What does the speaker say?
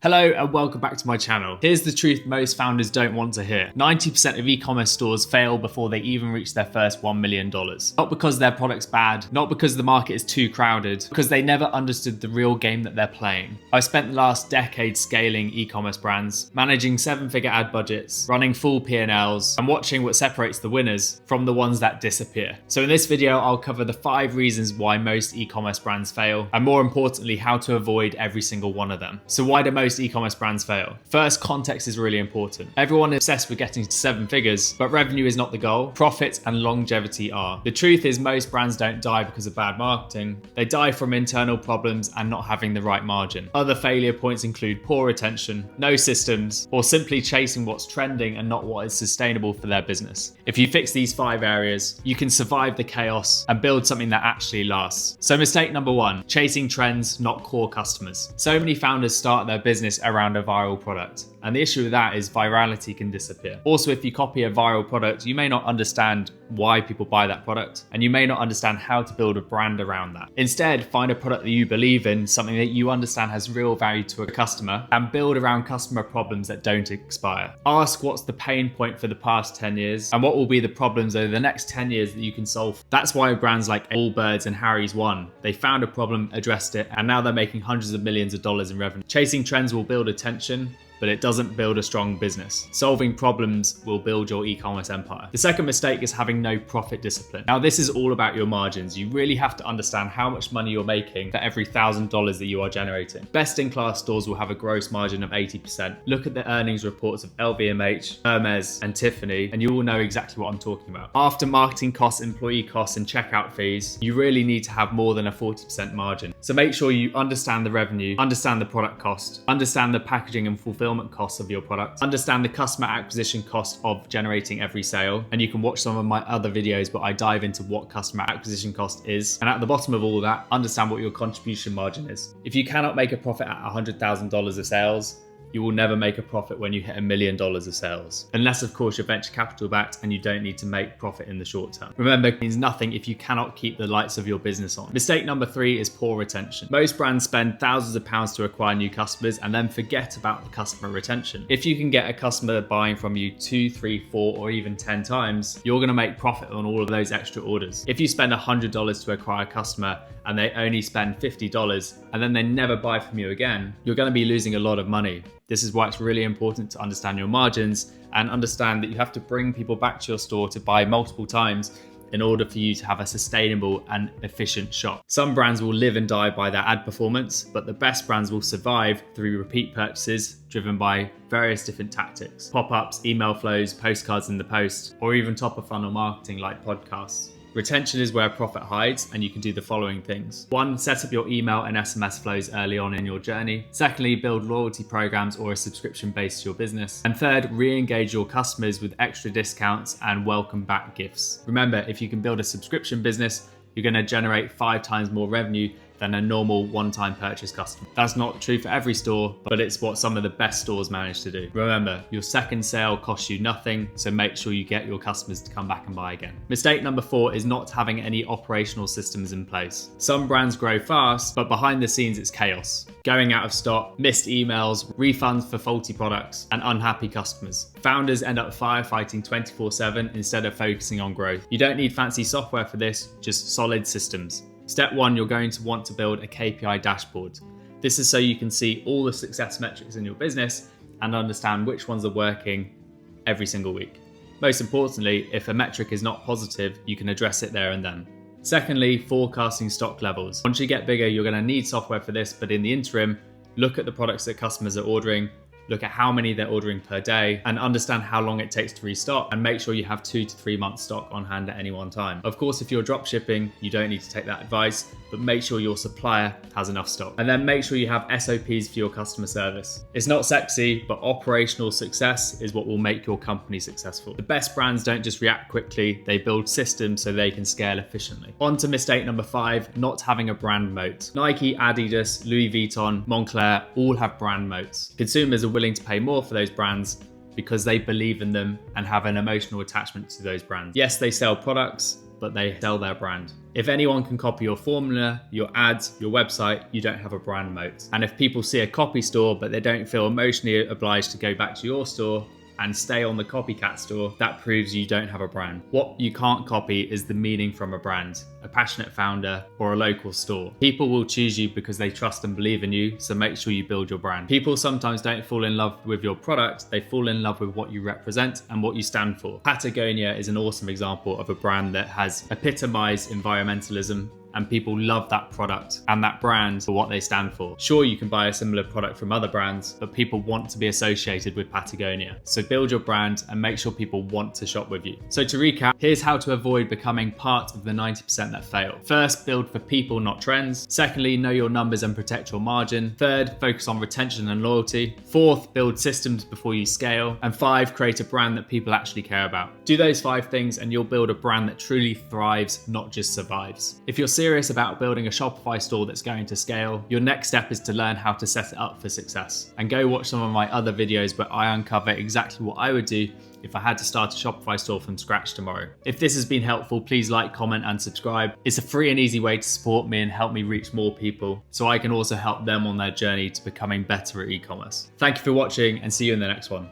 Hello and welcome back to my channel. Here's the truth most founders don't want to hear. 90% of e-commerce stores fail before they even reach their first $1 million. Not because their product's bad, not because the market is too crowded, because they never understood the real game that they're playing. I spent the last decade scaling e-commerce brands, managing 7-figure ad budgets, running full P&Ls, and watching what separates the winners from the ones that disappear. So in this video, I'll cover the 5 reasons why most e-commerce brands fail, and more importantly, how to avoid every single one of them. So why do most e-commerce brands fail? First, context is really important. Everyone is obsessed with getting to 7 figures, but revenue is not the goal. Profit and longevity are. The truth is most brands don't die because of bad marketing. They die from internal problems and not having the right margin. Other failure points include poor retention, no systems, or simply chasing what's trending and not what is sustainable for their business. If you fix these 5 areas, you can survive the chaos and build something that actually lasts. So mistake number 1, chasing trends, not core customers. So many founders start their business around a viral product. And the issue with that is virality can disappear. Also, if you copy a viral product, you may not understand why people buy that product, and you may not understand how to build a brand around that. Instead, find a product that you believe in, something that you understand has real value to a customer, and build around customer problems that don't expire. Ask what's the pain point for the past 10 years, and what will be the problems over the next 10 years that you can solve. That's why brands like Allbirds and Harry's won. They found a problem, addressed it, and now they're making hundreds of millions of dollars in revenue. Chasing trends will build attention, but it doesn't build a strong business. Solving problems will build your e-commerce empire. The second mistake is having no profit discipline. Now, this is all about your margins. You really have to understand how much money you're making for every $1,000 that you are generating. Best-in-class stores will have a gross margin of 80%. Look at the earnings reports of LVMH, Hermes, and Tiffany, and you will know exactly what I'm talking about. After marketing costs, employee costs, and checkout fees, you really need to have more than a 40% margin. So make sure you understand the revenue, understand the product cost, understand the packaging and fulfillment costs of your product, understand the customer acquisition cost of generating every sale, and you can watch some of my other videos where I dive into what customer acquisition cost is. And at the bottom of all of that, understand what your contribution margin is. If you cannot make a profit at $100,000 of sales, you will never make a profit when you hit $1 million of sales. Unless, of course, you're venture capital backed and you don't need to make profit in the short term. Remember, it means nothing if you cannot keep the lights of your business on. Mistake number 3 is poor retention. Most brands spend thousands of pounds to acquire new customers and then forget about the customer retention. If you can get a customer buying from you 2, 3, 4, or even 10 times, you're going to make profit on all of those extra orders. If you spend $100 to acquire a customer and they only spend $50 and then they never buy from you again, you're going to be losing a lot of money. This is why it's really important to understand your margins and understand that you have to bring people back to your store to buy multiple times in order for you to have a sustainable and efficient shop. Some brands will live and die by their ad performance, but the best brands will survive through repeat purchases driven by various different tactics. Pop-ups, email flows, postcards in the post, or even top of funnel marketing like podcasts. Retention is where profit hides, and you can do the following things. 1, set up your email and SMS flows early on in your journey. Secondly, build loyalty programs or a subscription base to your business. And third, re-engage your customers with extra discounts and welcome back gifts. Remember, if you can build a subscription business, you're going to generate 5 times more revenue than a normal one-time purchase customer. That's not true for every store, but it's what some of the best stores manage to do. Remember, your second sale costs you nothing, so make sure you get your customers to come back and buy again. Mistake number 4 is not having any operational systems in place. Some brands grow fast, but behind the scenes it's chaos. Going out of stock, missed emails, refunds for faulty products, and unhappy customers. Founders end up firefighting 24/7 instead of focusing on growth. You don't need fancy software for this, just solid systems. Step 1, you're going to want to build a KPI dashboard. This is so you can see all the success metrics in your business and understand which ones are working every single week. Most importantly, if a metric is not positive, you can address it there and then. Secondly, forecasting stock levels. Once you get bigger, you're going to need software for this, but in the interim, look at the products that customers are ordering, look at how many they're ordering per day, and understand how long it takes to restock, and make sure you have 2 to 3 months stock on hand at any one time. Of course, if you're drop shipping, you don't need to take that advice, but make sure your supplier has enough stock. And then make sure you have SOPs for your customer service. It's not sexy, but operational success is what will make your company successful. The best brands don't just react quickly, they build systems so they can scale efficiently. On to mistake number 5, not having a brand moat. Nike, Adidas, Louis Vuitton, Moncler all have brand moats. Consumers are willing to pay more for those brands because they believe in them and have an emotional attachment to those brands. Yes, they sell products, but they sell their brand. If anyone can copy your formula, your ads, your website, you don't have a brand moat. And if people see a copy store, but they don't feel emotionally obliged to go back to your store and stay on the copycat store, that proves you don't have a brand. What you can't copy is the meaning from a brand, a passionate founder, or a local store. People will choose you because they trust and believe in you, so make sure you build your brand. People sometimes don't fall in love with your product, they fall in love with what you represent and what you stand for. Patagonia is an awesome example of a brand that has epitomized environmentalism, and people love that product and that brand for what they stand for. Sure, you can buy a similar product from other brands, but people want to be associated with Patagonia. So build your brand and make sure people want to shop with you. So to recap, here's how to avoid becoming part of the 90% that fail. First, build for people, not trends. Secondly, know your numbers and protect your margin. Third, focus on retention and loyalty. Fourth, build systems before you scale. And 5, create a brand that people actually care about. Do those 5 things and you'll build a brand that truly thrives, not just survives. If you're serious about building a Shopify store that's going to scale, your next step is to learn how to set it up for success. And go watch some of my other videos where I uncover exactly what I would do if I had to start a Shopify store from scratch tomorrow. If this has been helpful, please like, comment, and subscribe. It's a free and easy way to support me and help me reach more people, so I can also help them on their journey to becoming better at e-commerce. Thank you for watching, and see you in the next one.